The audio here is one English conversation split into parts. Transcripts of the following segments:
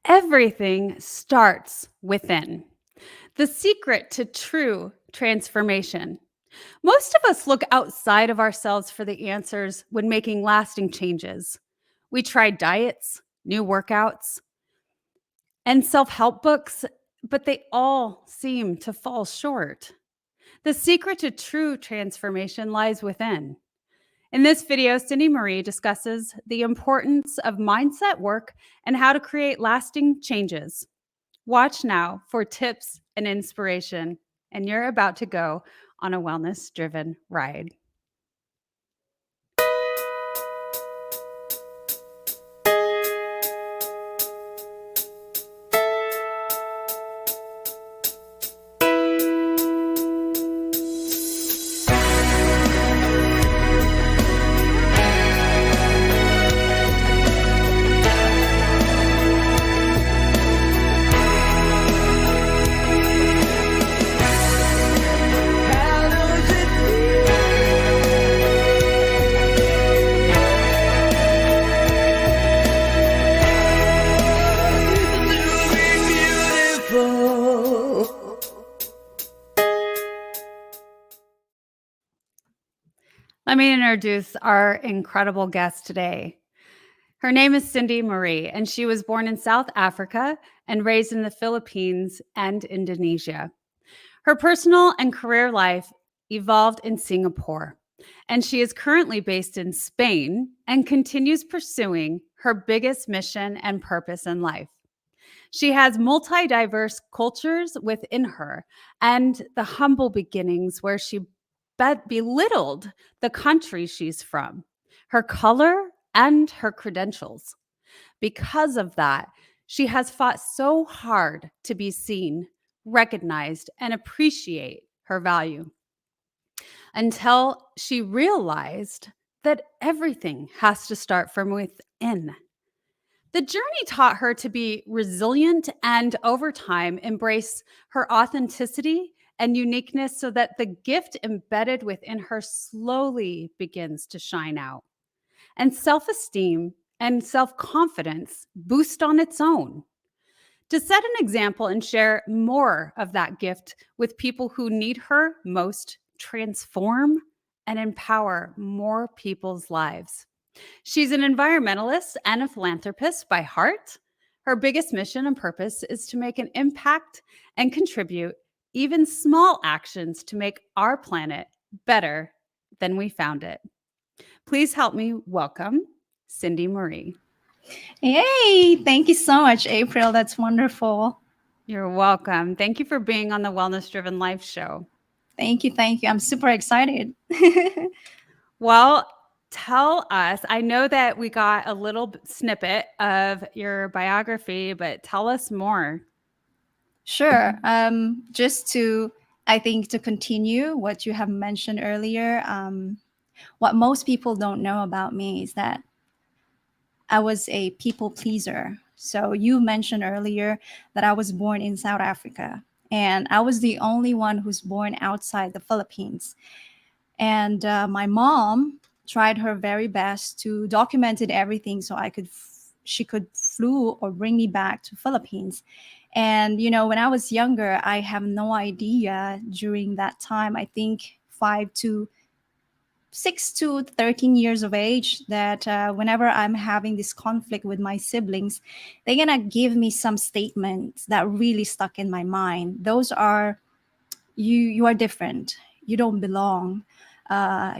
Everything starts within. The secret to true transformation. Most of us look outside of ourselves for the answers when making lasting changes. We try diets, new workouts, and self help books, but they all seem to fall short. The secret to true transformation lies within. In this video, CindyMarie discusses the importance of mindset work and how to create lasting changes. Watch now for tips and inspiration, and you're about to go on a wellness driven ride. Let me introduce our incredible guest today. Her name is CindyMarie, and she was born in South Africa and raised in the Philippines and Indonesia. Her personal and career life evolved in Singapore, and she is currently based in Spain and continues pursuing her biggest mission and purpose in life. She has multi-diverse cultures within her and the humble beginnings where she belittled the country she's from, her color, and her credentials. Because of that, she has fought so hard to be seen, recognized, and appreciate her value until she realized that everything has to start from within. The journey taught her to be resilient and over time embrace her authenticity and uniqueness so that the gift embedded within her slowly begins to shine out. And self esteem and self confidence boost on its own. To set an example and share more of that gift with people who need her most, transform and empower more people's lives. She's an environmentalist and a philanthropist by heart. Her biggest mission and purpose is to make an impact and contribute even small actions to make our planet better than we found it. Please help me welcome CindyMarie. Hey, thank you so much, April. That's wonderful. You're welcome. Thank you for being on the Wellness Driven Life show. Thank you. Thank you. I'm super excited. Well, tell us. I know that we got a little snippet of your biography, but tell us more. Sure. Just to, I think, to continue what you have mentioned earlier, what most people don't know about me is that I was a people pleaser. So you mentioned earlier that I was born in South Africa, and I was the only one who's born outside the Philippines. And my mom tried her very best to documented everything so she could flew or bring me back to Philippines. And when I was younger, I have no idea during that time, I think 5 to 6 to 13 years of age, that whenever I'm having this conflict with my siblings, they're gonna give me some statements that really stuck in my mind. Those are, you are different, you don't belong,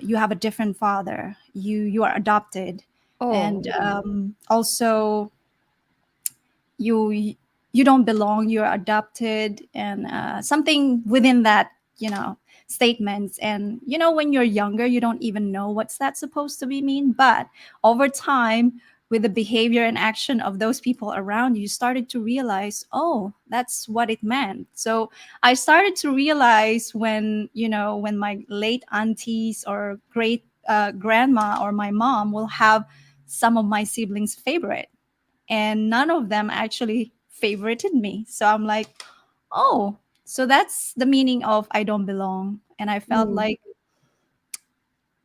you have a different father, you are adopted, and Oh, also you you don't belong, you're adopted, and something within that, statements. And when you're younger, you don't even know what's that supposed to be mean, but over time, with the behavior and action of those people around you, started to realize, oh, that's what it meant. So I started to realize when my late aunties or great grandma or my mom will have some of my siblings favorite, and none of them actually favorited me. So I'm like, oh, so that's the meaning of I don't belong. And I felt mm, like,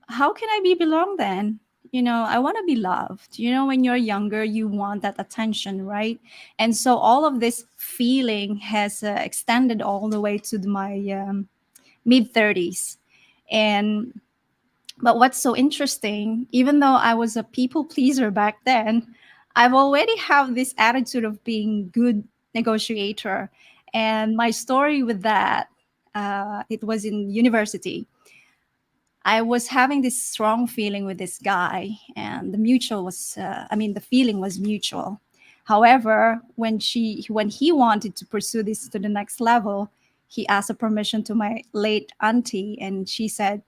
how can I be belong then? I want to be loved. When you're younger, you want that attention, right? And so all of this feeling has extended all the way to my mid 30s. And but what's so interesting, even though I was a people pleaser back then, I've already have this attitude of being good negotiator. And my story with that, it was in university. I was having this strong feeling with this guy, and the feeling was mutual. However, when he wanted to pursue this to the next level, he asked a permission to my late auntie, and she said,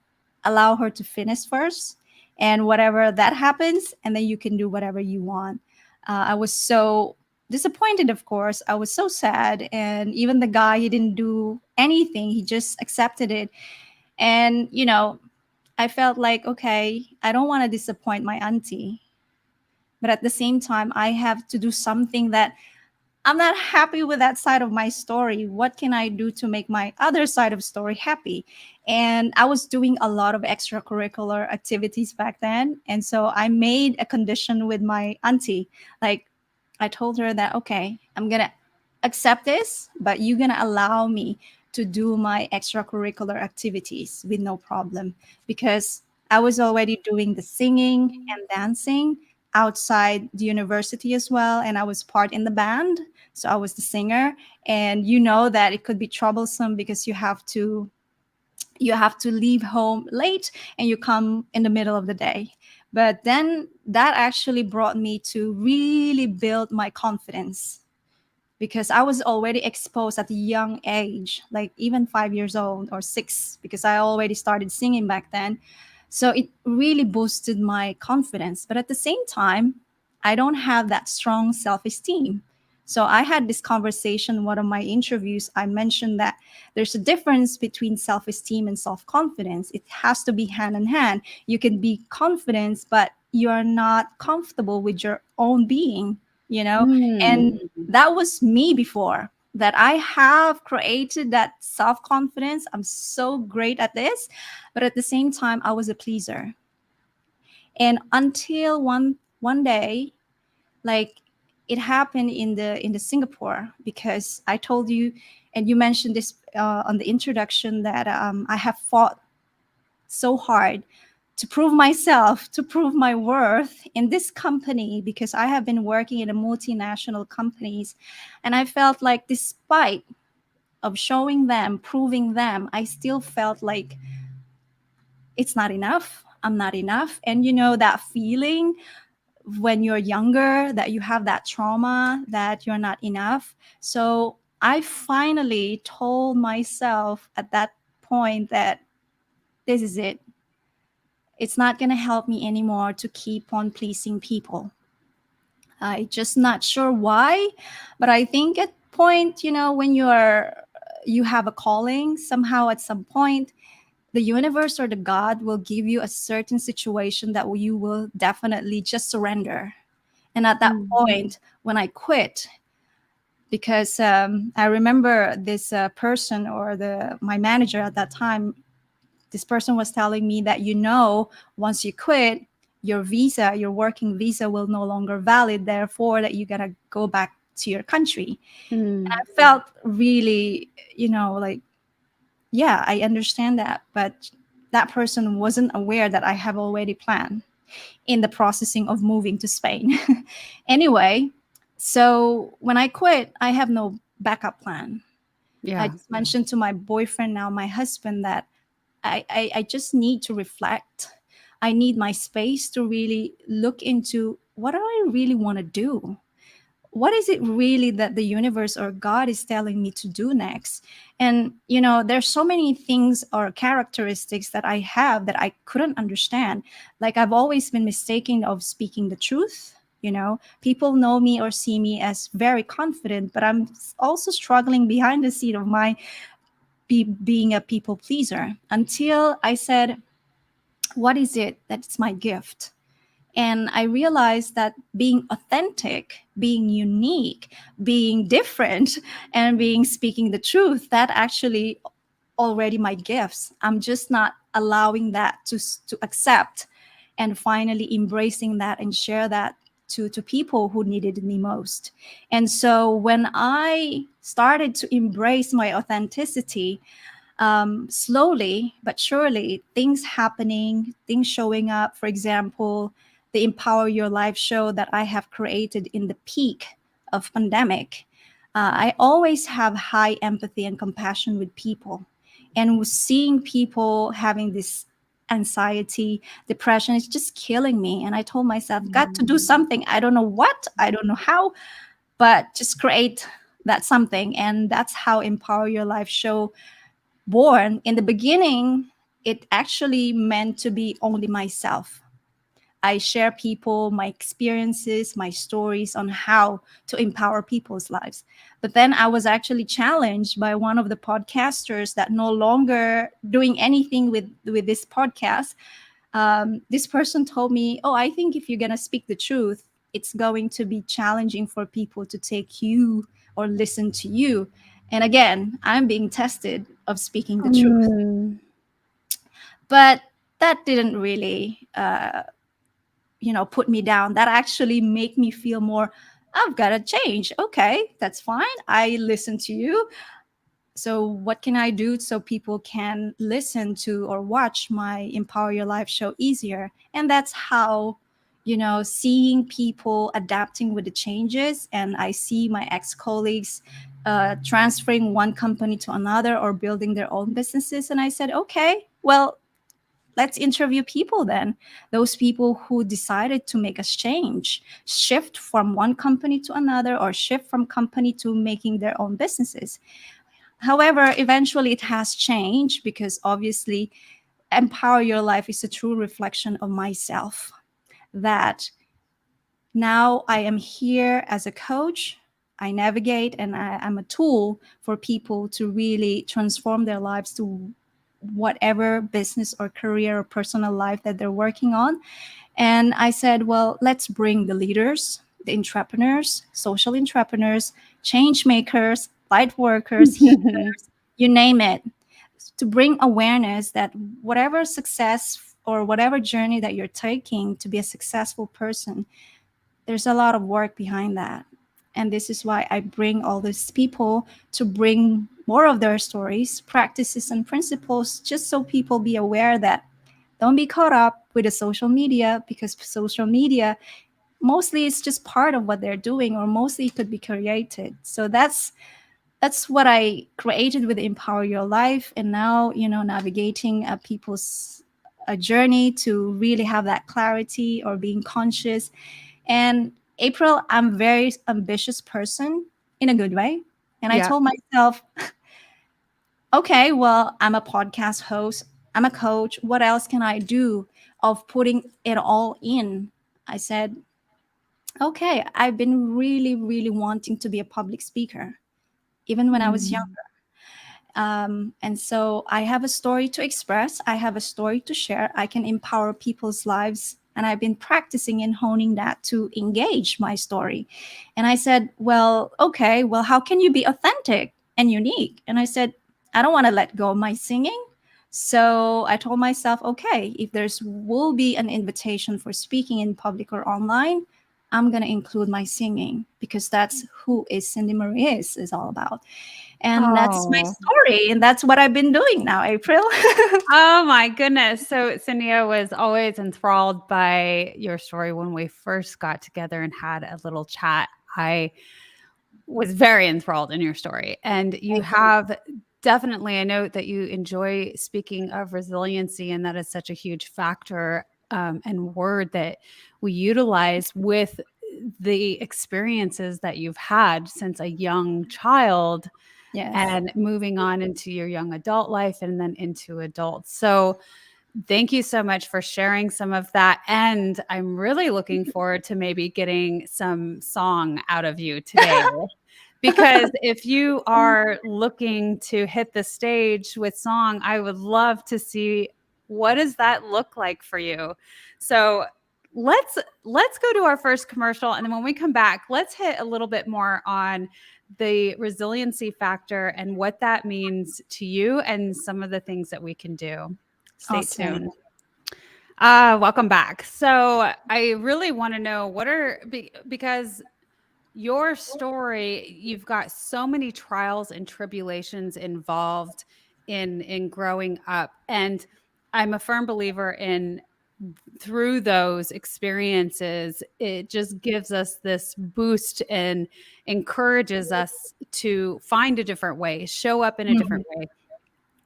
allow her to finish first, and whatever that happens, and then you can do whatever you want. I was so disappointed, of course. I was so sad, and even the guy, he didn't do anything. He just accepted it, and I felt like, okay, I don't want to disappoint my auntie, but at the same time, I have to do something that I'm not happy with that side of my story. What can I do to make my other side of story happy? And I was doing a lot of extracurricular activities back then. And so I made a condition with my auntie. Like, I told her that, okay, I'm going to accept this, but you're going to allow me to do my extracurricular activities with no problem, because I was already doing the singing and dancing outside the university as well, and I was part in the band, so I was the singer. And that it could be troublesome because you have to leave home late and you come in the middle of the day. But then that actually brought me to really build my confidence, because I was already exposed at a young age, like even 5 years old or six, because I already started singing back then. So it really boosted my confidence. But at the same time, I don't have that strong self esteem. So I had this conversation in one of my interviews. I mentioned that there's a difference between self esteem and self confidence. It has to be hand in hand. You can be confident, but you're not comfortable with your own being, you know? And Mm. that was me before, that I have created that self confidence. I'm so great at this, but at the same time, I was a pleaser. And until one day, like, it happened in the Singapore, because I told you, and you mentioned this on the introduction, that I have fought so hard to prove myself, to prove my worth in this company, because I have been working in a multinational companies, and I felt like, despite of showing them, proving them, I still felt like it's not enough. I'm not enough. And that feeling when you're younger, that you have that trauma, that you're not enough. So I finally told myself at that point that this is it. It's not going to help me anymore to keep on pleasing people. I just not sure why, but I think at point, when you have a calling, somehow at some point, the universe or the God will give you a certain situation that you will definitely just surrender. And at that Mm. point, when I quit, because I remember this person, or the my manager at that time, this person was telling me that, once you quit, your working visa will no longer valid, therefore that you gotta go back to your country. And Mm. I felt really, like, yeah, I understand that, but that person wasn't aware that I have already planned in the processing of moving to Spain. Anyway, so when I quit, I have no backup plan. I Yeah. just mentioned to my boyfriend, now my husband, that I just need to reflect. I need my space to really look into, what do I really want to do? What is it really that the universe or God is telling me to do next? And there's so many things or characteristics that I have that I couldn't understand. Like, I've always been mistaken of speaking the truth. People know me or see me as very confident, but I'm also struggling behind the scene of my being a people pleaser, until I said, what is it that's my gift? And I realized that being authentic, being unique, being different, and being speaking the truth, that actually already my gifts. I'm just not allowing that to accept. and finally embracing that and share that to people who needed me most. And so when I started to embrace my authenticity, slowly but surely, things happening, things showing up. For example, the Empower Your Life show that I have created in the peak of pandemic. I always have high empathy and compassion with people, and seeing people having this anxiety, depression is just killing me. And I told myself, got to do something. I don't know what, I don't know how, but just create that something. And that's how Empower Your Life show born. In the beginning, it actually meant to be only myself. I share people, my experiences, my stories on how to empower people's lives. But then I was actually challenged by one of the podcasters that no longer doing anything with this podcast. This person told me, "Oh, I think if you're gonna speak the truth, it's going to be challenging for people to take you or listen to you." And again, I'm being tested of speaking the truth, Mm. but that didn't really, put me down. That actually make me feel more. I've got to change. Okay, that's fine. I listen to you. So what can I do so people can listen to or watch my Empower Your Life show easier? And that's how, seeing people adapting with the changes. And I see my ex-colleagues transferring one company to another or building their own businesses. And I said, okay, well, let's interview people then, those people who decided to make us change, shift from one company to another, or shift from company to making their own businesses. However, eventually it has changed because obviously Empower Your Life is a true reflection of myself. That now I am here as a coach. I navigate and I'm a tool for people to really transform their lives to whatever business or career or personal life that they're working on. And I said, well, let's bring the leaders, the entrepreneurs, social entrepreneurs, change makers, light workers, healers, you name it, to bring awareness that whatever success or whatever journey that you're taking to be a successful person, there's a lot of work behind that. And this is why I bring all these people to bring more of their stories, practices, and principles, just so people be aware that don't be caught up with the social media, because social media mostly is just part of what they're doing, or mostly it could be created. So that's what I created with Empower Your Life. And now, navigating people's a journey to really have that clarity or being conscious. And April, I'm a very ambitious person in a good way. And I Yeah. told myself, okay, well, I'm a podcast host, I'm a coach. What else can I do of putting it all in? I said, okay, I've been really, really wanting to be a public speaker, even when I was young. Mm. And so I have a story to express. I have a story to share. I can empower people's lives. And I've been practicing and honing that to engage my story. And I said, well, okay, well, how can you be authentic and unique? And I said, I don't want to let go of my singing. So I told myself, okay, if there's will be an invitation for speaking in public or online, I'm going to include my singing, because that's who is CindyMarie is all about. And that's my Oh. story. And that's what I've been doing now, April. Oh my goodness. So, Cindy, I was always enthralled by your story when we first got together and had a little chat. I was very enthralled in your story. And you Thank you. have definitely, I know that you enjoy speaking of resiliency, and that is such a huge factor and word that we utilize with the experiences that you've had since a young child Yes. and moving on into your young adult life and then into adults. So, thank you so much for sharing some of that. And I'm really looking forward to maybe getting some song out of you today. Because if you are looking to hit the stage with song, I would love to see what does that look like for you. So let's go to our first commercial, and then when we come back, let's hit a little bit more on the resiliency factor and what that means to you and some of the things that we can do. Stay Awesome. tuned. Welcome back. So I really want to know because your story, you've got so many trials and tribulations involved in growing up. And I'm a firm believer in through those experiences, it just gives us this boost and encourages us to find a different way, show up in a different Mhm. way,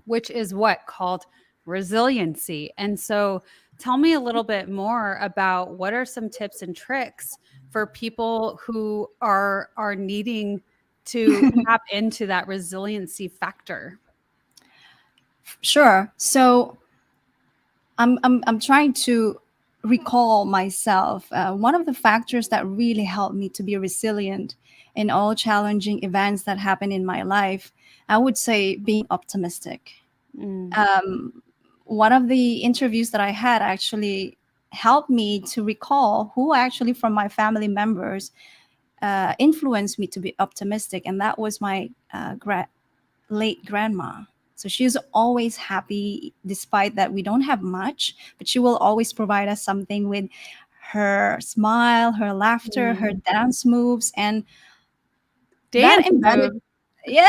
which is what called resiliency. And so tell me a little bit more about what are some tips and tricks for people who are needing to tap into that resiliency factor. Sure. So I'm trying to recall myself. One of the factors that really helped me to be resilient in all challenging events that happen in my life, I would say being optimistic. Mm, Um, One of the interviews that I had actually helped me to recall who actually from my family members influenced me to be optimistic, and that was my late grandma. So she's always happy despite that we don't have much, but she will always provide us something with her smile, her laughter, her mm. dance moves, and that Dance embedded, move. yeah,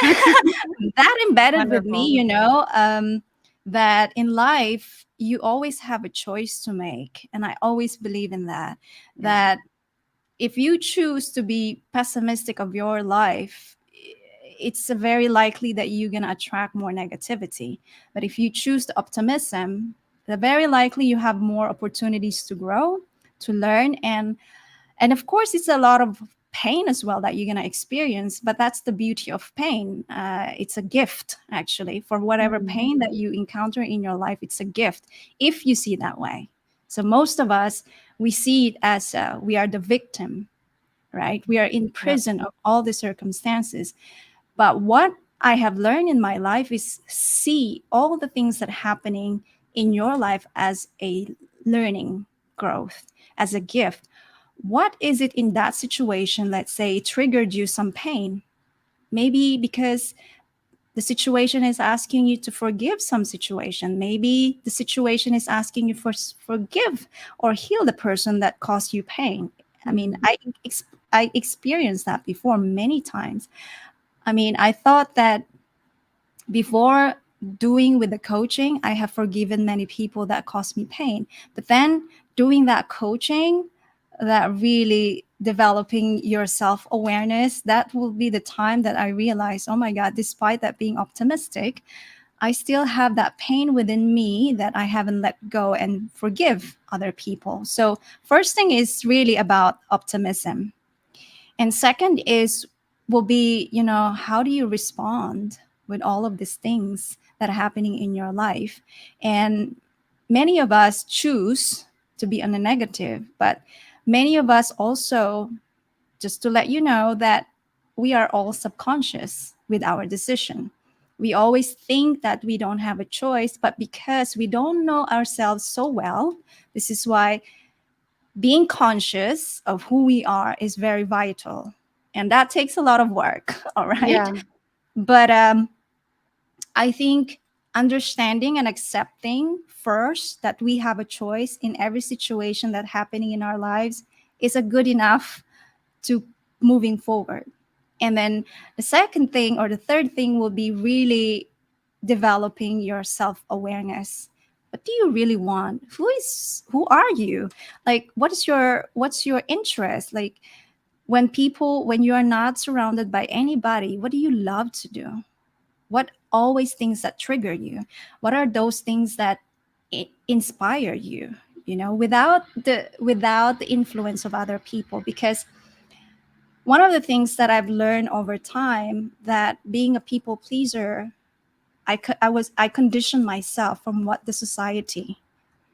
that embedded with me, Wonderful. that in life you always have a choice to make. And I always believe in that, Yeah. that if you choose to be pessimistic of your life, it's very likely that you're going to attract more negativity. But if you choose the optimism, the very likely you have more opportunities to grow, to learn, and of course it's a lot of pain as well that you're going to experience, but that's the beauty of pain. It's a gift, actually, for whatever Mm, pain that you encounter in your life. It's a gift if you see it that way. So most of us, we see it as we are the victim, right? We are in yep. prison of all the circumstances. But what I have learned in my life is see all the things that are happening in your life as a learning growth, as a gift. What is it in that situation, let's say, triggered you some pain? Maybe because the situation is asking you to forgive some situation. Maybe the situation is asking you for forgive or heal the person that caused you pain. I mean, Mm, I experienced that before many times. I mean, I thought that before doing with the coaching, I have forgiven many people that caused me pain. But then doing that coaching, that really developing your self awareness, that will be the time that I realized, oh my God, despite that being optimistic, I still have that pain within me that I haven't let go and forgive other people. So, first thing is really about optimism. And second is will be, how do you respond with all of these things that are happening in your life? And many of us choose to be on the negative, but many of us also, just to let you know, that we are all subconscious with our decision. We always think that we don't have a choice, but because we don't know ourselves so well, this is why being conscious of who we are is very vital, and that takes a lot of work. All right, yeah. but I think understanding and accepting first that we have a choice in every situation that happening in our lives is a good enough to moving forward. And then the second thing or the third thing will be really developing your self-awareness. What do you really want? Who are you? Like what's your interest? Like when you are not surrounded by anybody, what do you love to do? What always things that trigger you? What are those things that inspire you? Without the influence of other people, because one of the things that I've learned over time, that being a people pleaser, I conditioned myself from what the society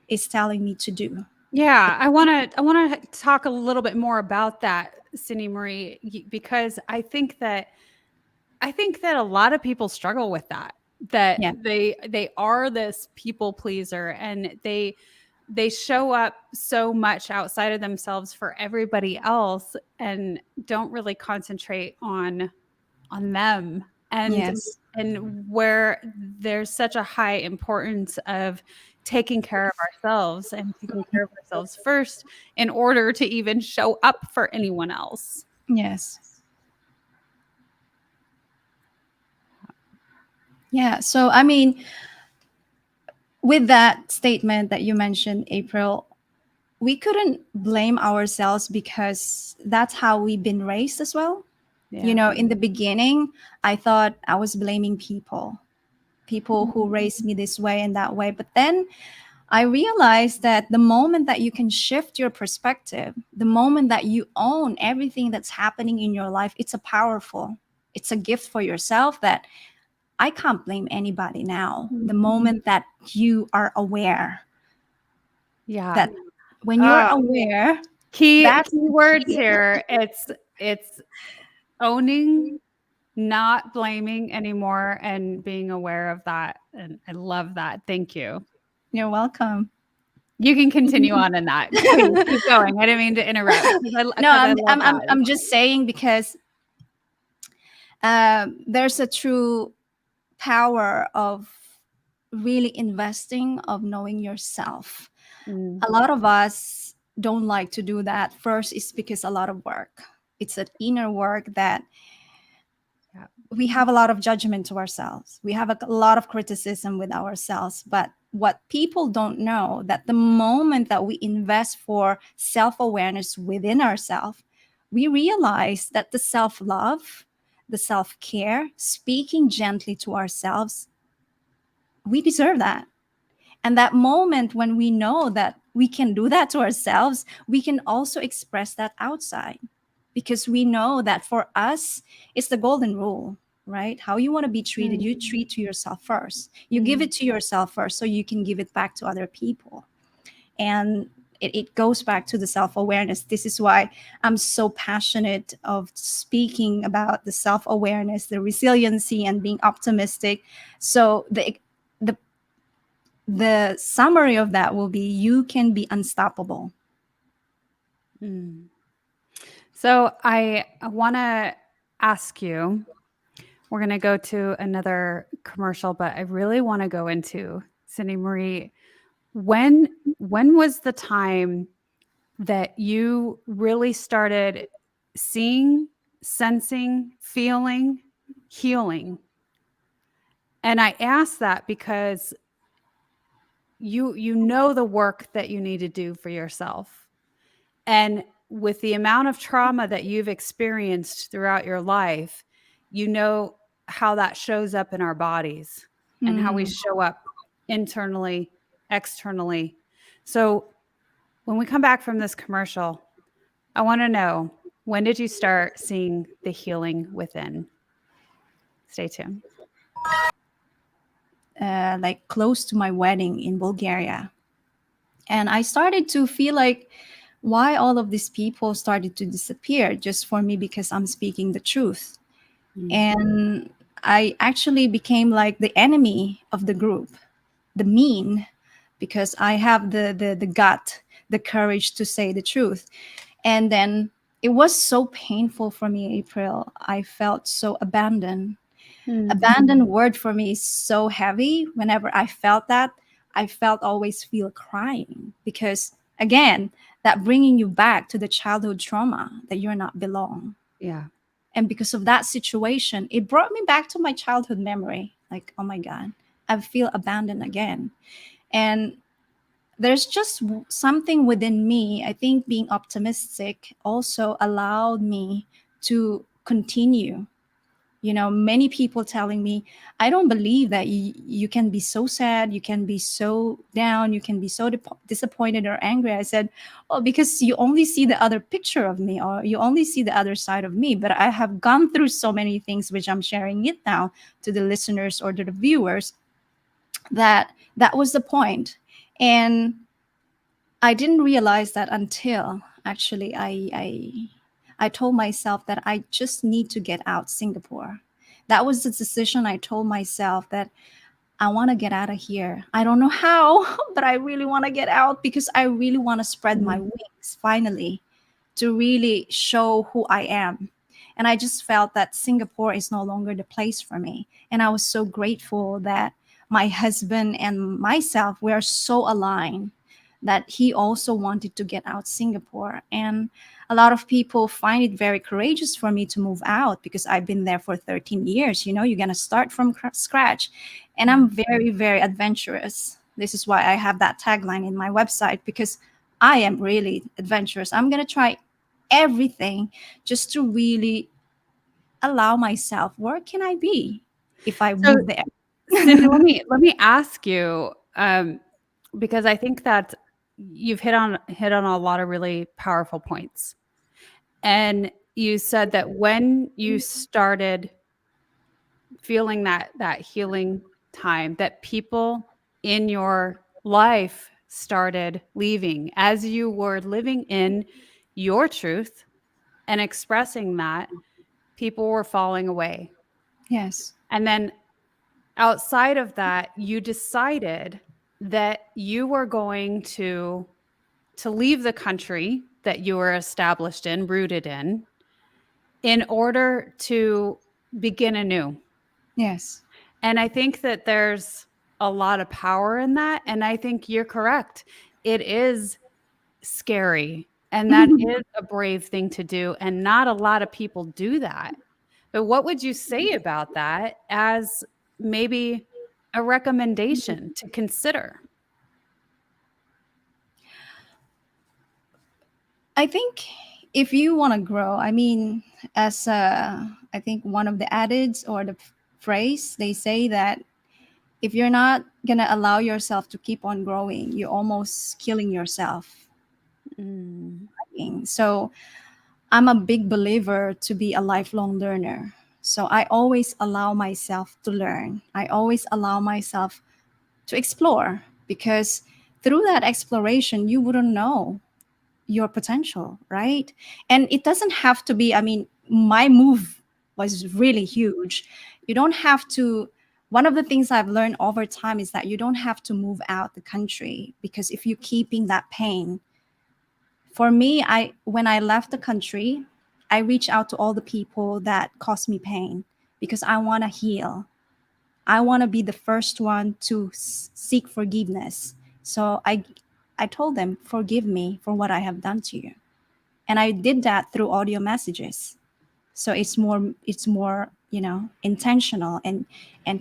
is telling me to do. Yeah, I wanna talk a little bit more about that, Cindy Marie, because I think that a lot of people struggle with that. That Yeah, they are this people pleaser, and they show up so much outside of themselves for everybody else and don't really concentrate on them. And yes, and where there's such a high importance of taking care of ourselves and taking care of ourselves first in order to even show up for anyone else. Yes. Yeah. So, I mean, with that statement that you mentioned, April, we couldn't blame ourselves because that's how we've been raised as well. You Yeah. know, in the beginning, I thought I was blaming people Mm. who raised me this way and that way. But then I realized that the moment that you can shift your perspective, the moment that you own everything that's happening in your life, it's a gift for yourself that I can't blame anybody now. The moment that you are aware, Yeah. that when you're Uh, aware, key that's the words key. here. It's owning, not blaming anymore, and being aware of that. And I love that. Thank you. You're welcome. You can continue on in that. Please keep going. I didn't mean to interrupt No, because I love that. I'm just saying because there's a true power of really investing, of knowing yourself. Mm, A lot of us don't like to do that. First is because a lot of work. It's an inner work that yeah. we have a lot of judgment to ourselves. We have a lot of criticism with ourselves. But what people don't know, that the moment that we invest for self-awareness within ourselves, we realize that the self-love, the self-care, speaking gently to ourselves, we deserve that. And that moment when we know that we can do that to ourselves, we can also express that outside, because we know that for us, it's the golden rule, right? How you want to be treated, Mm, you treat to yourself first. You give mm, it to yourself first so you can give it back to other people. And it goes back to the self-awareness. This is why I'm so passionate of speaking about the self-awareness, the resiliency, and being optimistic. So the the summary of that will be you can be unstoppable. mm. So I want to ask you, we're going to go to another commercial, but I really want to go into Cindy Marie. When when was the time that you really started seeing, sensing, feeling, healing? And I ask that because you know the work that you need to do for yourself. And with the amount of trauma that you've experienced throughout your life, you know how that shows up in our bodies and how we Hmm. show up internally, externally. So when we come back from this commercial, I want to know, when did you start seeing the healing within? Stay tuned. Like close to my wedding in Bulgaria. And I started to feel like why all of these people started to disappear just for me because I'm speaking the truth. Mm, And I actually became like the enemy of the group, the mean, because I have the gut, the courage to say the truth. And then it was so painful for me, April. I felt so abandoned. mm, Abandoned word for me is so heavy. Whenever I felt that, I felt always feel crying because again, that bringing you back to the childhood trauma that you're not belong. yeah. And because of that situation, it brought me back to my childhood memory. Like, oh my God, I feel abandoned again. And there's just something within me. I think being optimistic also allowed me to continue. You know, many people telling me, I don't believe that you can be so sad, you can be so down, you can be so disappointed or angry. I said, well, because you only see the other picture of me, or you only see the other side of me. But I have gone through so many things, which I'm sharing it now to the listeners or to the viewers, that that was the point. And I didn't realize that until actually I told myself that I just need to get out Singapore. That was the decision I told myself, that I want to get out of here. I don't know how, but I really want to get out because I really want to spread my Mm, wings finally to really show who I am. And I just felt that Singapore is no longer the place for me. And I was so grateful that my husband and myself were so aligned that he also wanted to get out Singapore. And a lot of people find it very courageous for me to move out because I've been there for 13 years. You know, you're going to start from scratch. And Yeah. I'm very, very adventurous. This is why I have that tagline in my website, because I am really adventurous. I'm going to try everything just to really allow myself, where can I be if I So, move there? Cindy, let me ask you, because I think that you've hit on a lot of really powerful points. And you said that when you started feeling that healing time, that people in your life started leaving as you were living in your truth and expressing that, people were falling away. Yes. And then outside of that, you decided that you were going to leave the country that you were established in, rooted in order to begin anew. Yes. And I think that there's a lot of power in that. And I think you're correct. It is scary. And that is a brave thing to do. And not a lot of people do that. But what would you say about that as maybe a recommendation to consider? I think if you want to grow, I mean, as I think one of the adage or the phrase, they say that if you're not going to allow yourself to keep on growing, you're almost killing yourself. Mm, So I'm a big believer to be a lifelong learner. So I always allow myself to learn. I always allow myself to explore, because through that exploration, you wouldn't know your potential, right? And it doesn't have to be, I mean, my move was really huge. You don't have to. One of the things I've learned over time is that you don't have to move out the country, because if you're keeping that pain, for me, I when I left the country, I reach out to all the people that caused me pain, because I want to heal. I want to be the first one to seek forgiveness. So I told them, forgive me for what I have done to you. And I did that through audio messages. So it's more intentional and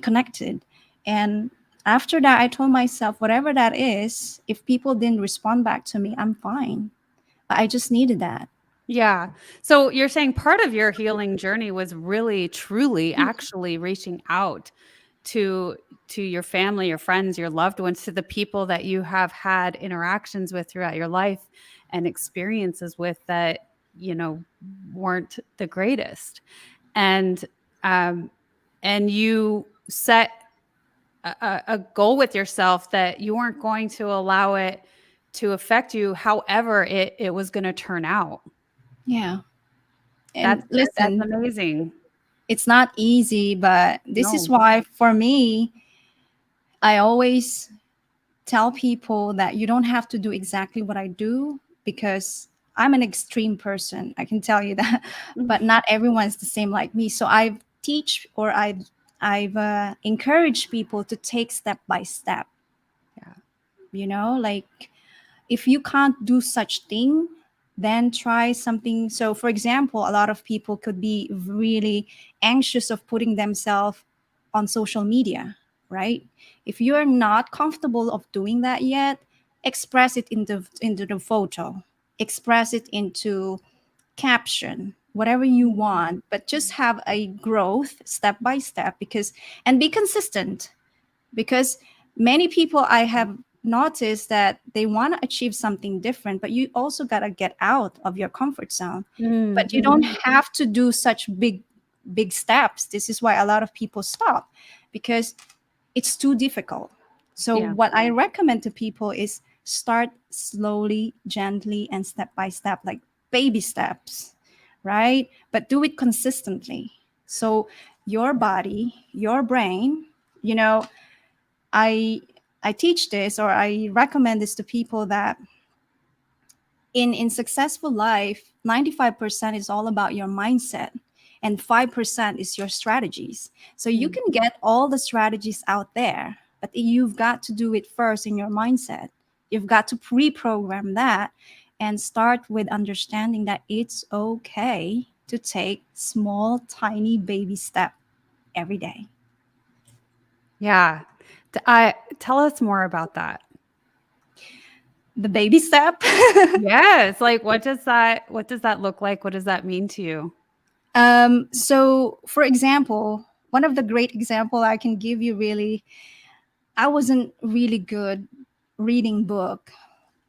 connected. And after that, I told myself, whatever that is, if people didn't respond back to me, I'm fine. But I just needed that. yeah. So you're saying part of your healing journey was really, truly, actually reaching out to to your family, your friends, your loved ones, to the people that you have had interactions with throughout your life and experiences with that, you know, weren't the greatest. And um and you set a goal with yourself that you weren't going to allow it to affect you however it was going to turn out. Yeah. And That's listen, amazing. it's not easy, but this is No. why for me, I always tell people that you don't have to do exactly what I do, because I'm an extreme person. I can tell you that, but not everyone is the same like me. So I teach, or I've encouraged people to take step by step. Yeah. Like, if you can't do such thing, then try something. So for example, a lot of people could be really anxious of putting themselves on social media, right? If you're not comfortable of doing that yet, express it into the photo, express it into caption, whatever you want, but just have a growth step by step, because and be consistent, because many people I have noticed that they want to achieve something different, but you also got to get out of your comfort zone. But you don't Mhm. have to do such big steps. This is why a lot of people stop, because it's too difficult. So Yeah. what I recommend to people is start slowly, gently, and step by step, like baby steps, right? But do it consistently. So your body, your brain, you know, I I teach this, or I recommend this to people, that in successful life, 95% is all about your mindset and 5% is your strategies. So you Mm. can get all the strategies out there, but you've got to do it first in your mindset. You've got to pre-program that and start with understanding that it's okay to take small tiny baby step every day. Yeah. I tell us more about that. The baby step. Yes, like what does that look like? What does that mean to you? So for example, one of the great example I can give you, really, I wasn't really good reading book,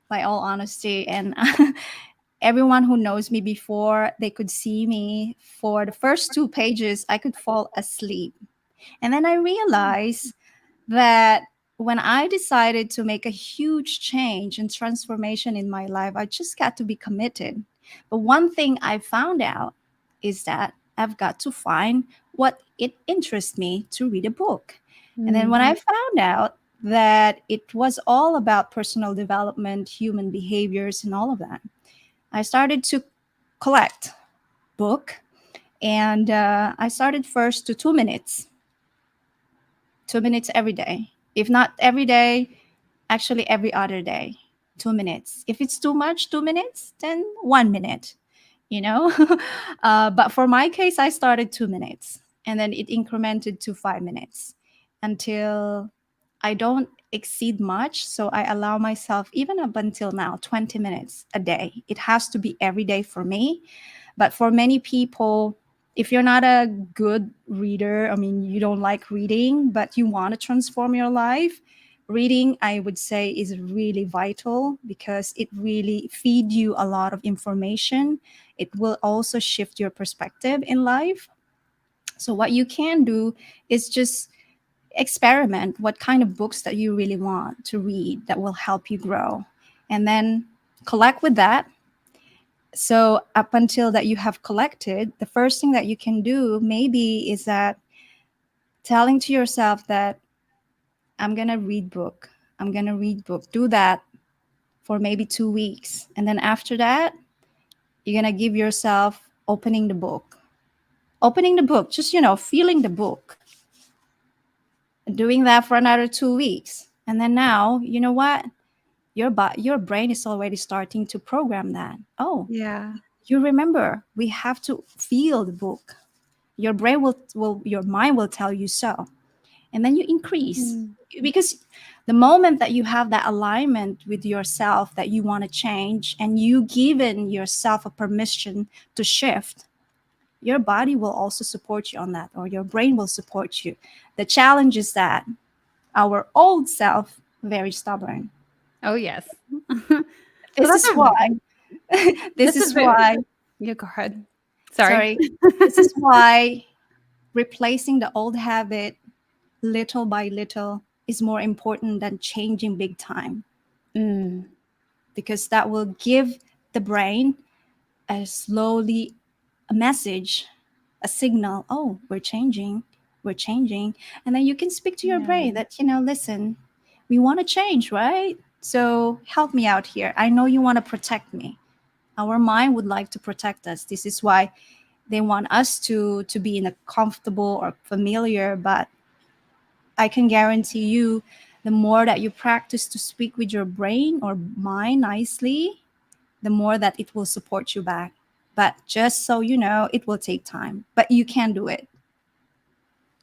by all honesty, and everyone who knows me before, they could see me for the first 2 pages I could fall asleep. And then I realized that when I decided to make a huge change and transformation in my life, I just got to be committed. But one thing I found out is that I've got to find what it interests me to read a book. And then Mm. when I found out that it was all about personal development, human behaviors, and all of that, I started to collect book, and I started first to 2 minutes, 2 minutes every day. If not every day, actually every other day, 2 minutes. If it's too much, 2 minutes, then 1 minute, you know? But for my case, I started 2 minutes and then it incremented to 5 minutes until I don't exceed much. So I allow myself, even up until now, 20 minutes a day. It has to be every day for me. But for many people, if you're not a good reader, I mean, you don't like reading, but you want to transform your life, reading, I would say, is really vital because it really feed you a lot of information. It will also shift your perspective in life. So what you can do is just experiment what kind of books that you really want to read that will help you grow, and then collect with that. So up until that you have collected, the first thing that you can do maybe is that telling to yourself that I'm gonna read book. I'm gonna read book. Do that for maybe 2 weeks. And then after that, you're gonna give yourself opening the book. Opening the book, just feeling the book. Doing that for another 2 weeks. And then now, you know what? Your brain is already starting to program that. Oh, Yeah. you remember, we have to feel the book. Your brain will your mind will tell you so, and then you increase, Mm. because the moment that you have that alignment with yourself that you want to change and you given yourself a permission to shift, your body will also support you on that, or your brain will support you. The challenge is that our old self very stubborn. Oh, yes. So This that's is a why this that's a is bit. why Yeah, go ahead. Sorry. sorry, this is why replacing the old habit little by little is more important than changing big time, Mm. because that will give the brain a slowly a message, a signal. Oh, we're changing. And then you can speak to your Yeah. brain that, listen, we want to change, right? So help me out here. I know you want to protect me. Our mind would like to protect us. This is why they want us to be in a comfortable or familiar, but I can guarantee you, the more that you practice to speak with your brain or mind nicely, the more that it will support you back. But just so you know, it will take time, but you can do it.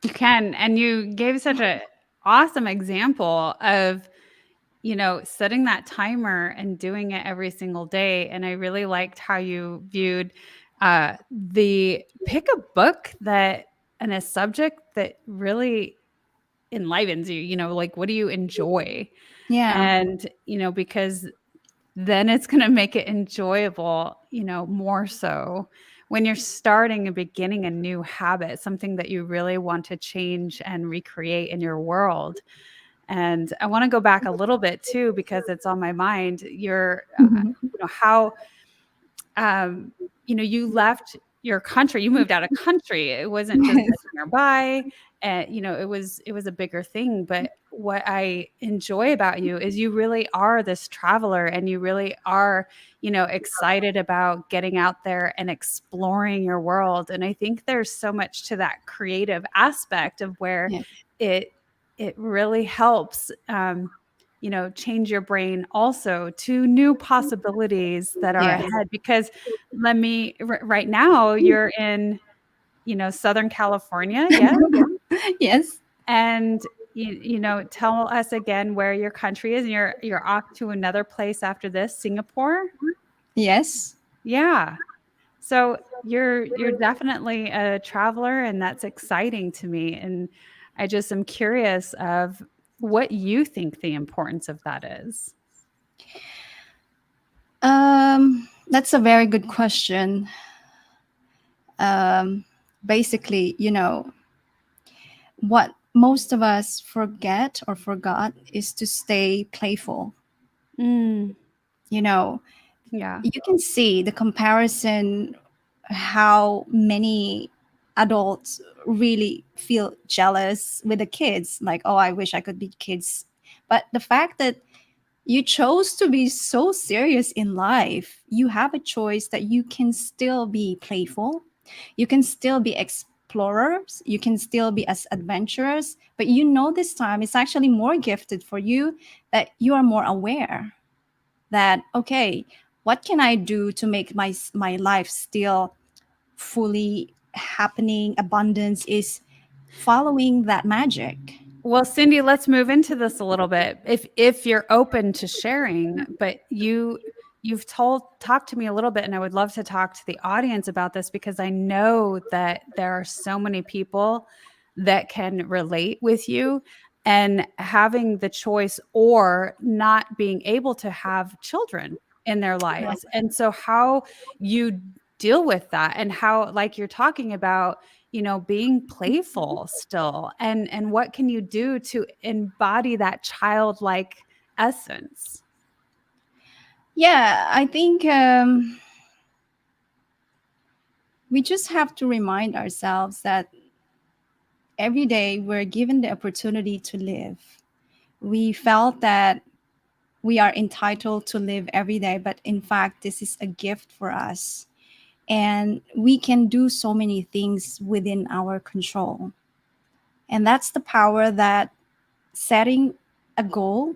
You can, and you gave such a awesome example of, setting that timer and doing it every single day, and I really liked how you viewed, the pick a book that and a subject that really enlivens you, like, what do you enjoy? Yeah. And, because then it's gonna make it enjoyable, more so when you're starting and beginning a new habit, something that you really want to change and recreate in your world. And I wanna go back a little bit too because it's on my mind. How, um, you left. your country. You moved out of country. It wasn't just nearby. And it was a bigger thing. But what I enjoy about you is you really are this traveler, and you really are, excited about getting out there and exploring your world. And I think there's so much to that creative aspect of where Yes. it it really helps change your brain also to new possibilities that are Yes. ahead. Because right now you're in, Southern California, yes? Yes. And tell us again where your country is, and you're off to another place after this, Singapore? Yes. Yeah. So you're definitely a traveler, and that's exciting to me. And I just am curious of what you think the importance of that is. That's a very good question. Um, Basically, what most of us forget or forgot is to stay playful. Mm, You know, yeah. you can see the comparison, how many adults really feel jealous with the kids, like, oh, I wish I could be kids. But the fact that you chose to be so serious in life, you have a choice that you can still be playful, you can still be explorers, you can still be as adventurous, but this time it's actually more gifted for you, that you are more aware that, okay, what can I do to make my life still fully happening? Abundance is following that magic. Well, Cindy, let's move into this a little bit. If you're open to sharing, but you've talked to me a little bit, and I would love to talk to the audience about this, because I know that there are so many people that can relate with you, and having the choice or not being able to have children in their lives. And so how you deal with that, and how, like, you're talking about, being playful still, and what can you do to embody that childlike essence? Yeah, I think we just have to remind ourselves that every day we're given the opportunity to live. We felt that we are entitled to live every day, but in fact, this is a gift for us. And we can do so many things within our control. And that's the power that setting a goal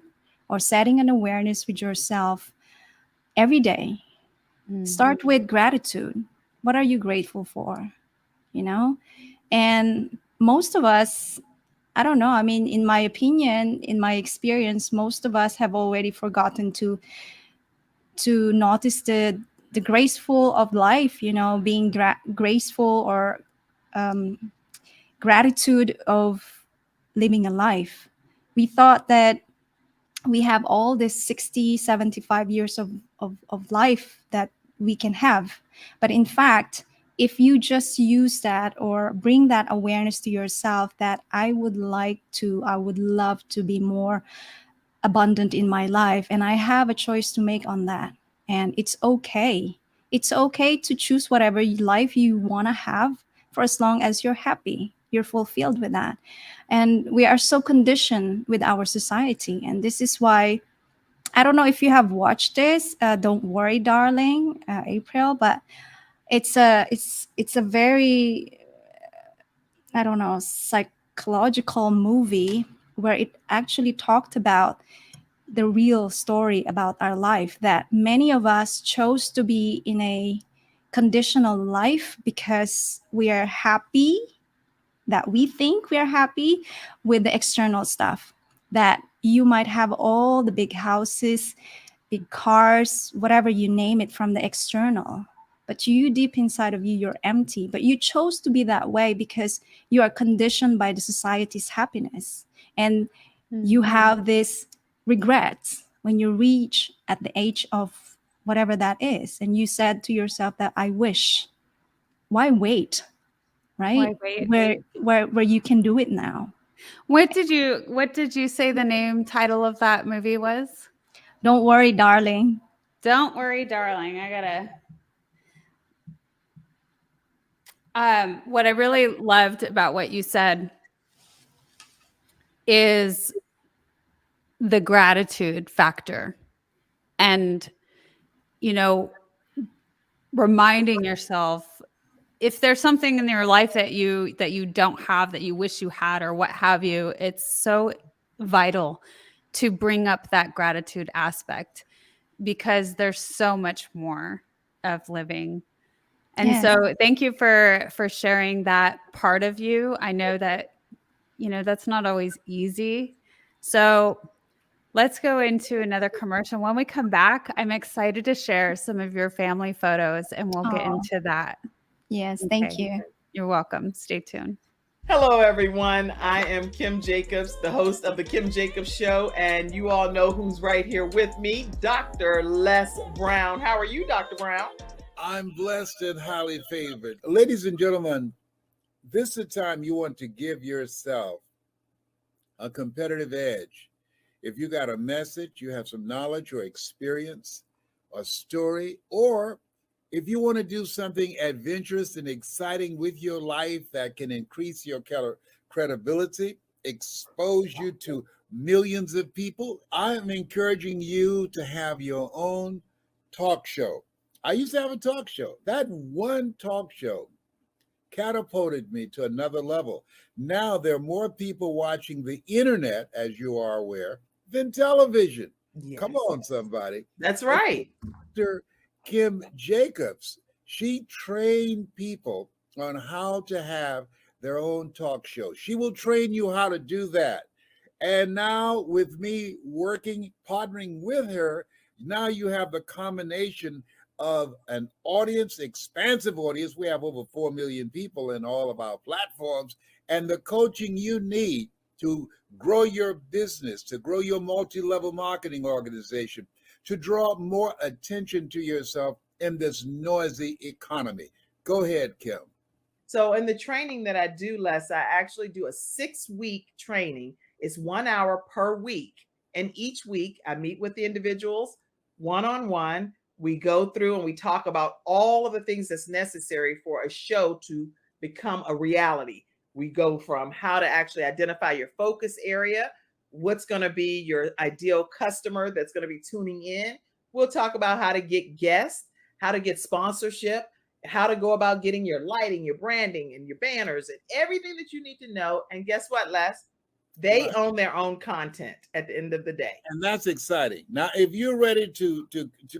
or setting an awareness with yourself every day. Mm. Start with gratitude. What are you grateful for? You know? And most of us, I don't know, I mean, in my opinion, in my experience, most of us have already forgotten to notice the graceful of life, being graceful, or um, gratitude of living a life. We thought that we have all this 60, 75 years of life that we can have. But in fact, if you just use that or bring that awareness to yourself, that I would love to be more abundant in my life, and I have a choice to make on that. And it's okay. It's okay to choose whatever life you want to have, for as long as you're happy, you're fulfilled with that. And we are so conditioned with our society. And this is why, I don't know if you have watched this, Don't Worry Darling, April, but it's a very, I don't know, psychological movie, where it actually talked about the real story about our life, that many of us chose to be in a conditional life because we are happy, that we think we are happy with the external stuff, that you might have all the big houses, big cars, whatever you name it, from the external, but you, deep inside of you, you're empty. But you chose to be that way because you are conditioned by the society's happiness. And Mm. you have this regret when you reach at the age of whatever that is, and you said to yourself that, I wish. Why wait? Why Right? wait? Where you can do it now. What did you say the name title of that movie was? Don't worry, darling. Don't Worry Darling. I gotta What I really loved about what you said is the gratitude factor and, you know, reminding yourself if there's something in your life that you don't have that you wish you had or what have you, it's so vital to bring up that gratitude aspect because there's so much more of living. And Yes. so thank you for sharing that part of you. I know that that's not always easy. So let's go into another commercial. When we come back, I'm excited to share some of your family photos and we'll get Oh, into that. yes. Okay. Thank you. You're welcome. Stay tuned. Hello, everyone. I am Kim Jacobs, the host of The Kim Jacobs Show, and you all know who's right here with me, Dr. Les Brown. How are you, Dr. Brown? I'm blessed and highly favored. Ladies and gentlemen, this is the time you want to give yourself a competitive edge. If you got a message, you have some knowledge or experience, a story, or if you want to do something adventurous and exciting with your life that can increase your credibility, expose you to millions of people, I am encouraging you to have your own talk show. I used to have a talk show. That one talk show catapulted me to another level. Now there are more people watching the internet, as you are aware, than television. Yes. Come on, somebody. That's right. Dr. Kim Jacobs, she trained people on how to have their own talk show. She will train you how to do that. And now, with me working, partnering with her, now you have the combination of an audience, expansive audience. We have over 4 million people in all of our platforms, and the coaching you need to grow your business, to grow your multi-level marketing organization, to draw more attention to yourself in this noisy economy. Go ahead, Kim. So, in the training that I do, Les, I actually do a 6-week training. It's 1 hour per week. And each week I meet with the individuals one on one. We go through and we talk about all of the things that's necessary for a show to become a reality. We go from how to actually identify your focus area, what's going to be your ideal customer that's going to be tuning in. We'll talk about how to get guests, how to get sponsorship, how to go about getting your lighting, your branding, and your banners, and everything that you need to know. And guess what, Les? They own their own content at the end of the day. And that's exciting. Now, if you're ready to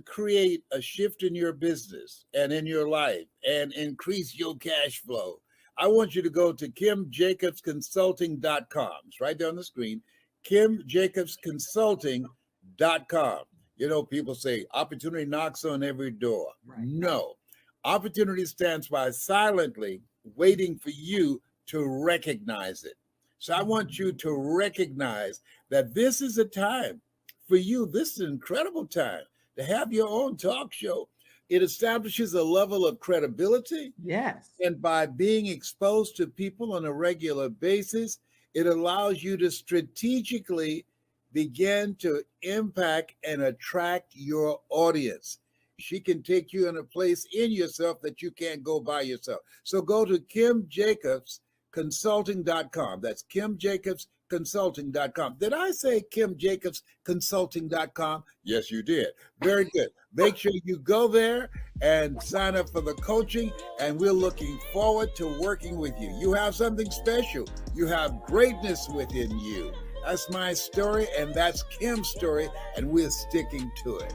create a shift in your business and in your life and increase your cash flow, I want you to go to KimJacobsConsulting.com. It's right there on the screen, KimJacobsConsulting.com. You know, people say opportunity knocks on every door. Right. No. Opportunity stands by silently waiting for you to recognize it. So I want you to recognize that this is a time for you. This is an incredible time to have your own talk show. It establishes a level of credibility. Yes. And by being exposed to people on a regular basis, it allows you to strategically begin to impact and attract your audience. She can take you in a place in yourself that you can't go by yourself. So go to KimJacobsConsulting.com. That's KimJacobsConsulting.com. Did I say KimJacobsConsulting.com? Yes, you did. Very good. Make sure you go there and sign up for the coaching, and we're looking forward to working with you. You have something special. You have greatness within you. That's my story, and that's Kim's story, and we're sticking to it.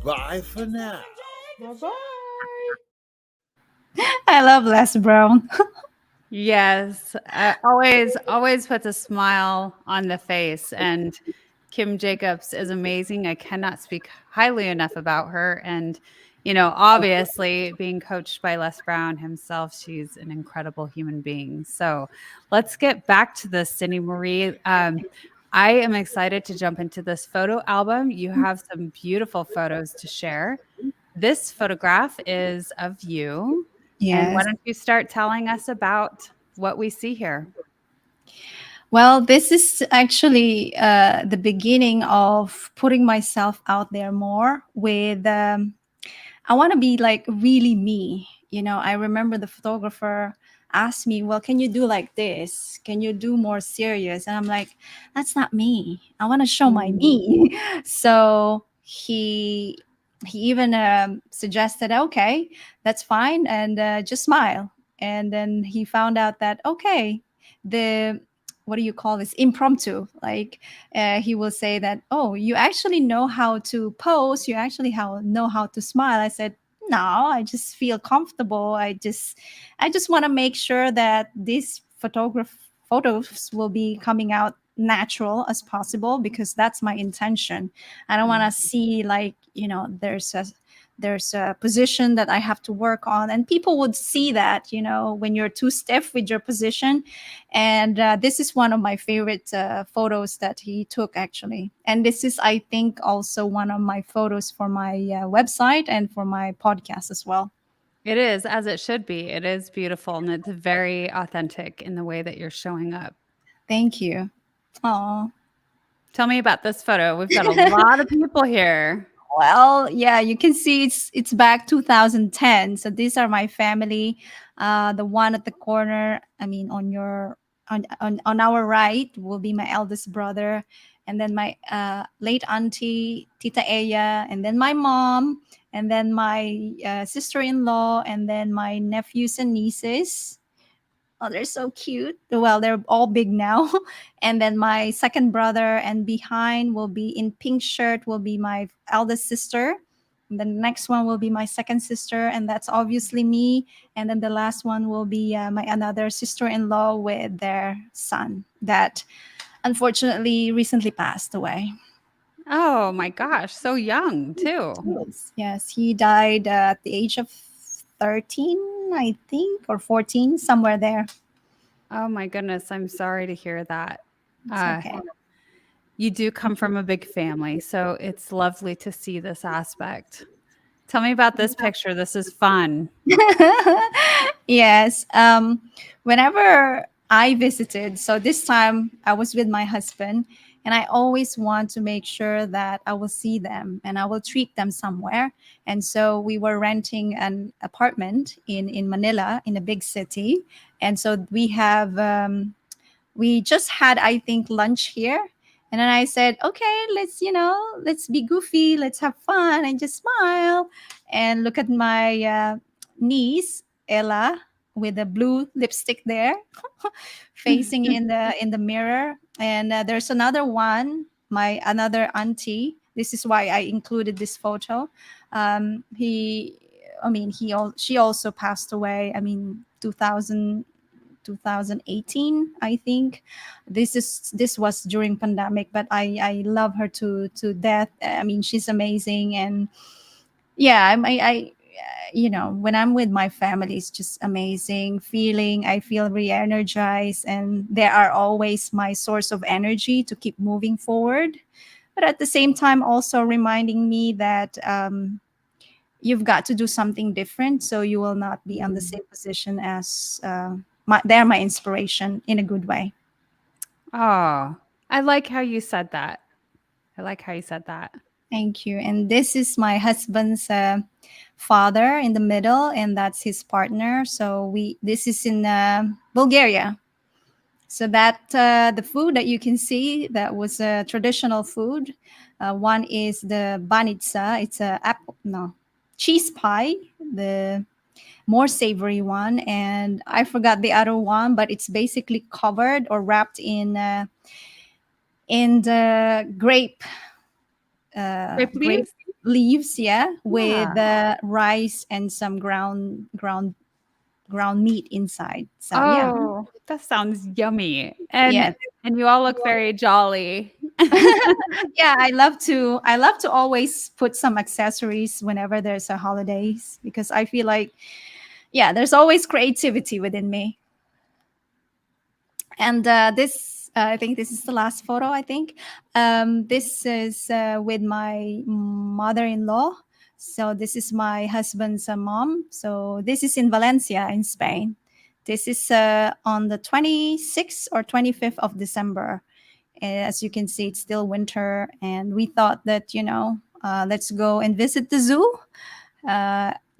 Bye for now. Bye-bye. I love Les Brown. Yes, always puts a smile on the face. And Kim Jacobs is amazing. I cannot speak highly enough about her. And obviously, being coached by Les Brown himself, she's an incredible human being. So let's get back to the CindyMarie. I am excited to jump into this photo album. You have some beautiful photos to share. This photograph is of you. And why Yes. don't you start telling us about what we see here? Well, this is actually the beginning of putting myself out there more with, I want to be like really me. I remember the photographer asked me, well, can you do like this? Can you do more serious? And I'm like, that's not me. I want to show my Mm. me. So he even suggested, okay, that's fine. And just smile. And then he found out that, okay, the, what do you call this? Impromptu. Like he will say that, oh, you actually know how to pose. You actually know how to smile. I said, no, I just feel comfortable. I just want to make sure that these photos will be coming out natural as possible, because that's my intention. I don't want to see, like, there's a position that I have to work on, and people would see that, when you're too stiff with your position. And this is one of my favorite photos that he took, actually. And this is, I think, also one of my photos for my website and for my podcast as well. It is, as it should be. It is beautiful, and it's very authentic in the way that you're showing up. Thank you. Oh. Tell me about this photo. We've got a lot of people here. Well, yeah, you can see it's back 2010. So these are my family. The one at the corner, I mean, on our right will be my eldest brother, and then my late auntie Tita Aya, and then my mom, and then my sister-in-law, and then my nephews and nieces. Oh, they're so cute. Well, they're all big now. And then my second brother, and behind will be in pink shirt will be my eldest sister. And then the next one will be my second sister, and that's obviously me. And then the last one will be my another sister-in-law with their son that unfortunately recently passed away. Oh my gosh, so young too. Yes, he died at the age of 13, I think, or 14, somewhere there. Oh my goodness, I'm sorry to hear that. It's Uh, okay. you do come from a big family, so it's lovely to see this aspect. Tell me about this picture. This is fun. Yes. Whenever I visited, so this time I was with my husband, and I always want to make sure that I will see them and I will treat them somewhere. And so we were renting an apartment in Manila, in a big city. And so we just had, I think, lunch here. And then I said, okay, let's be goofy, let's have fun and just smile. And look at my niece Ella with the blue lipstick there, facing in the mirror. And there's another one, my another auntie. This is why I included this photo. He I mean she also passed away, I mean, 2018, I think. This was during pandemic, but I love her to death. I mean, she's amazing. And yeah, I when I'm with my family, it's just amazing feeling. I feel re-energized, and they are always my source of energy to keep moving forward. But at the same time, also reminding me that you've got to do something different, so you will not be on the same position as they're my inspiration in a good way. Oh, I like how you said that. I like how you said that. Thank you. And this is my husband's father in the middle, and that's his partner. So this is in Bulgaria. So that the food that you can see, that was a traditional food. One is the banitsa. It's a apple, no, cheese pie, the more savory one. And I forgot the other one, but it's basically covered or wrapped in the Grape grape leaves? leaves, yeah, with Yeah. rice and some ground meat inside. So yeah. Oh, that sounds yummy. And Yeah. and you all look very jolly. Yeah, I love to always put some accessories whenever there's a holidays, because I feel like, yeah, there's always creativity within me. And this I think this is the last photo, I think. This is with my mother-in-law. So this is my husband's mom. So this is in Valencia, in Spain. This is on the 26th or 25th of December. As you can see, it's still winter, and we thought that let's go and visit the zoo.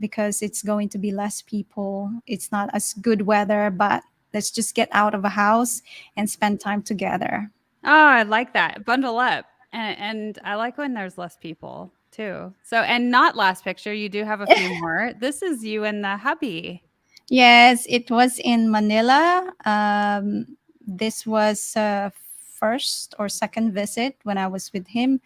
because it's going to be less people. It's not as good weather, but let's just get out of a house and spend time together. Oh, I like that. Bundle up. And I like when there's less people too. So, and not last picture, you do have a few more. This is you and the hubby. Yes, it was in Manila. This was first or second visit when I was with him.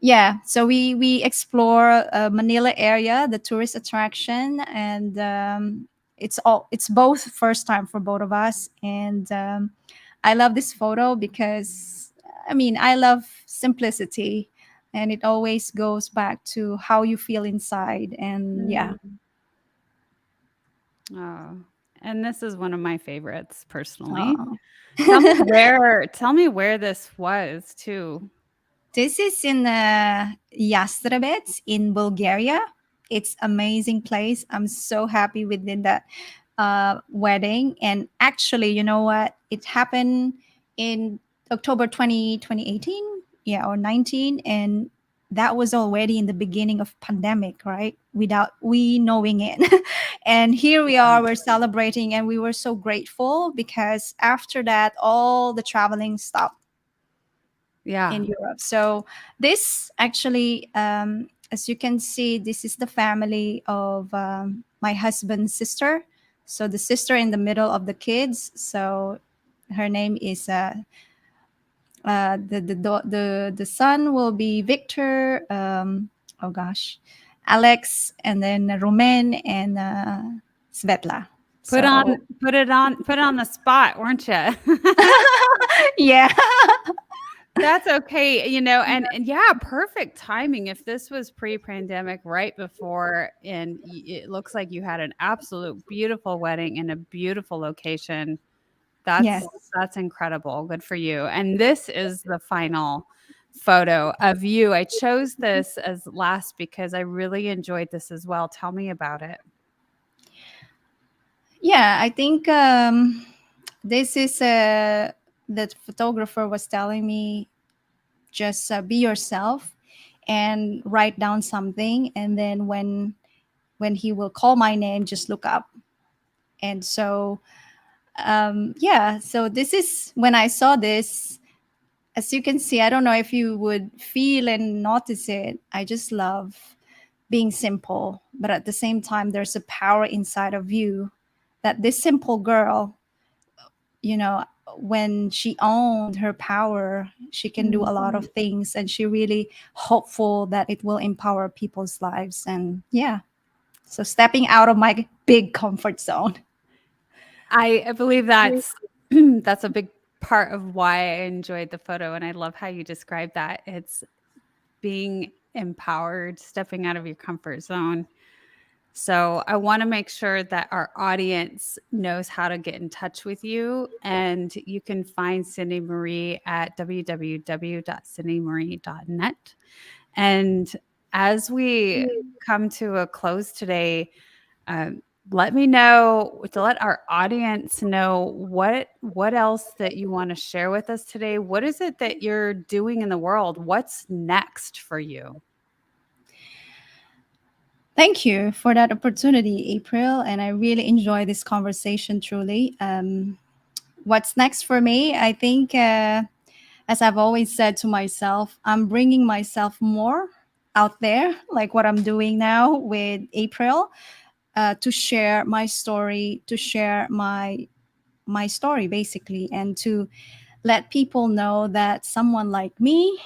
Yeah, so we explore Manila area, the tourist attraction, and it's both first time for both of us. And I love this photo because I mean I love simplicity, and it always goes back to how you feel inside. And yeah, Oh, and this is one of my favorites personally. uh, Tell me where this was too. this is in Yastrebets in Bulgaria. It's amazing place. I'm so happy within that wedding. And actually, you know what? It happened in October 2018, yeah, or 19. And that was already in the beginning of pandemic, right? Without we knowing it. And here we Yeah. are, we're celebrating, and we were so grateful because after that, all the traveling stopped Yeah. in Europe. So this actually, as you can see, this is the family of my husband's sister. So the sister in the middle of the kids. So her name is the son will be Victor. Oh gosh, Alex, and then Romain and Svetla. Put on So put it on the spot, weren't you? yeah. That's okay, and yeah, perfect timing. If this was pre-pandemic, right before, and it looks like you had an absolute beautiful wedding in a beautiful location. That's Yes. that's incredible. Good for you. And this is the final photo of you. I chose this as last because I really enjoyed this as well. Tell me about it. Yeah, I think this is the photographer was telling me just be yourself and write down something, and then when he will call my name, just look up. And so yeah, so this is when I saw this. As you can see, I don't know if you would feel and notice it. I just love being simple, but at the same time, there's a power inside of you that this simple girl, you know, when she owned her power, she can do a lot of things, and she really hopeful that it will empower people's lives. And yeah, so stepping out of my big comfort zone. I believe that's that's a big part of why I enjoyed the photo, and I love how you describe that. It's being empowered, stepping out of your comfort zone. So I want to make sure that our audience knows how to get in touch with you. And you can find Cindy Marie at www.cindymarie.net. And as we come to a close today, um, let me know, to let our audience know what else that you want to share with us today. What is it that you're doing in the world? What's next for you? Thank you for that opportunity, April. And I really enjoy this conversation truly. What's next for me? I think, as I've always said to myself, I'm bringing myself more out there, like what I'm doing now with April, to share my story, to share my story basically, and to let people know that someone like me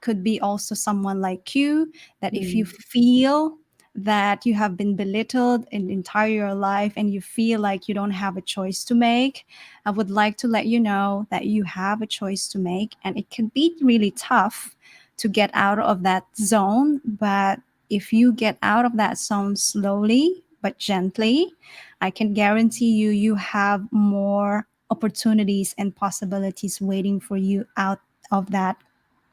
could be also someone like you, that if you feel that you have been belittled in entire life and you feel like you don't have a choice to make, I would like to let you know that you have a choice to make, and it can be really tough to get out of that zone. But if you get out of that zone slowly but gently, I can guarantee you, you have more opportunities and possibilities waiting for you out of that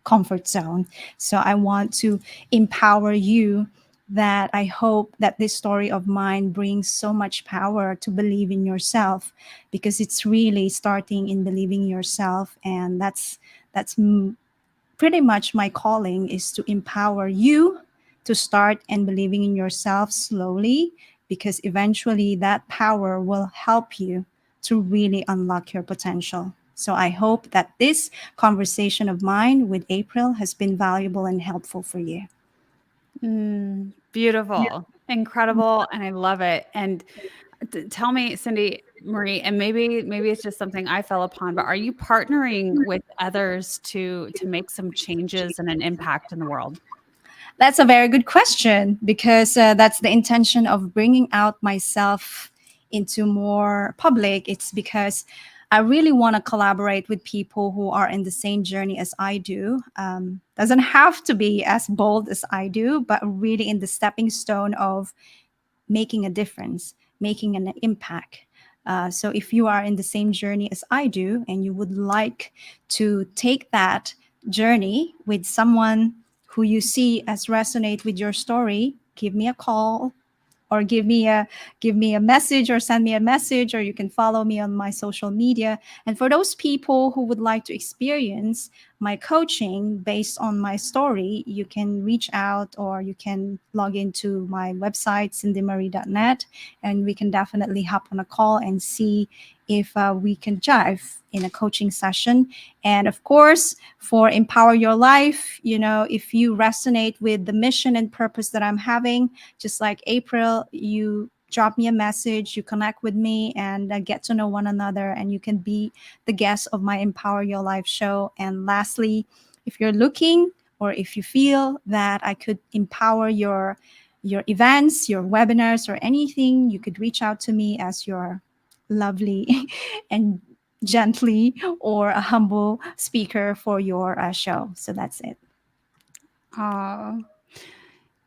comfort zone. So I want to empower you, that I hope that this story of mine brings so much power to believe in yourself, because it's really starting in believing yourself. And that's pretty much my calling, is to empower you to start and believing in yourself slowly, because eventually that power will help you to really unlock your potential. So I hope that this conversation of mine with April has been valuable and helpful for you. Beautiful, incredible, and I love it. And tell me, CindyMarie, and maybe it's just something I fell upon, but are you partnering with others to make some changes and an impact in the world? That's a very good question, because that's the intention of bringing out myself into more public. It's because I really want to collaborate with people who are in the same journey as I do. Doesn't have to be as bold as I do, but really in the stepping stone of making a difference, making an impact. So if you are in the same journey as I do and you would like to take that journey with someone who you see as resonate with your story, give me a call, or give me a message, or send me a message, or you can follow me on my social media. And for those people who would like to experience my coaching based on my story, you can reach out, or you can log into my website, CindyMarie.net, and we can definitely hop on a call and see if we can jive in a coaching session. And of course, for Empower Your Life, if you resonate with the mission and purpose that I'm having, just like April, you drop me a message, you connect with me, and get to know one another, and you can be the guest of my Empower Your Life show. And lastly, if you're looking, or if you feel that I could empower your events, your webinars, or anything, you could reach out to me as your lovely and gently or a humble speaker for your show. So that's it. Oh,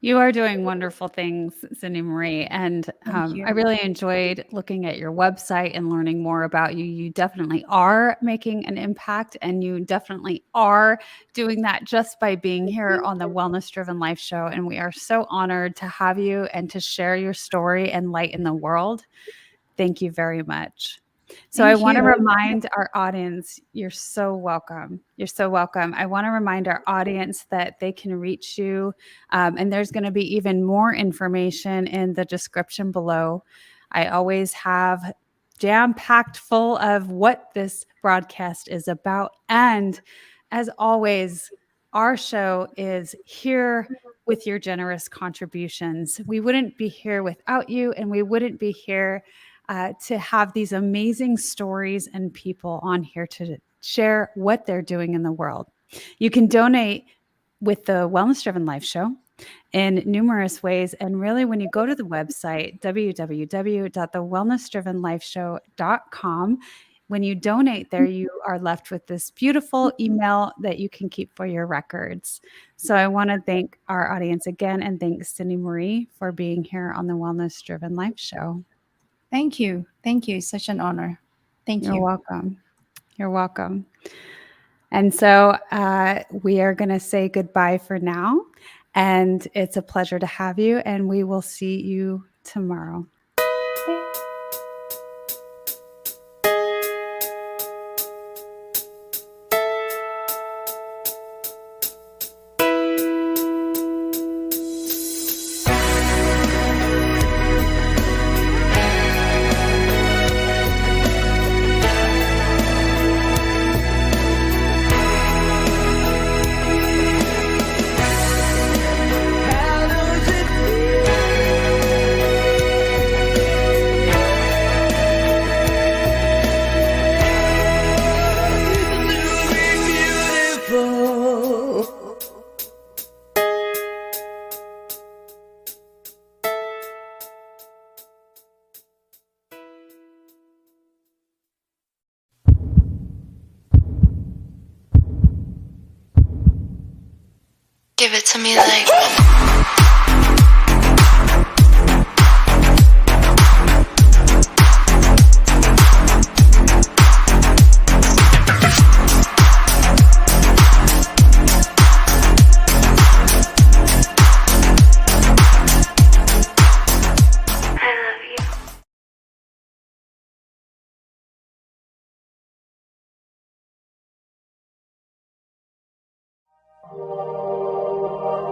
you are doing wonderful things, CindyMarie, and Thank you. I really enjoyed looking at your website and learning more about you. You definitely are making an impact, and you definitely are doing that just by being here on the Wellness Driven Life Show. And we are so honored to have you and to share your story and light in the world. Thank you very much. So I Thank want to you. remind our audience, you're so welcome. You're so welcome. I want to remind our audience that they can reach you. And there's going to be even more information in the description below. I always have jam-packed full of what this broadcast is about. And as always, our show is here with your generous contributions. We wouldn't be here without you, and we wouldn't be here to have these amazing stories and people on here to share what they're doing in the world. You can donate with the Wellness Driven Life Show in numerous ways. And really, when you go to the website, www.thewellnessdrivenlifeshow.com, when you donate there, you are left with this beautiful email that you can keep for your records. So I want to thank our audience again, and thank CindyMarie for being here on the Wellness Driven Life Show. Thank you. Thank you. Such an honor. Thank You're you. welcome. You're welcome. And so we are going to say goodbye for now. And it's a pleasure to have you. And we will see you tomorrow. Give it to me like I love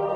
you.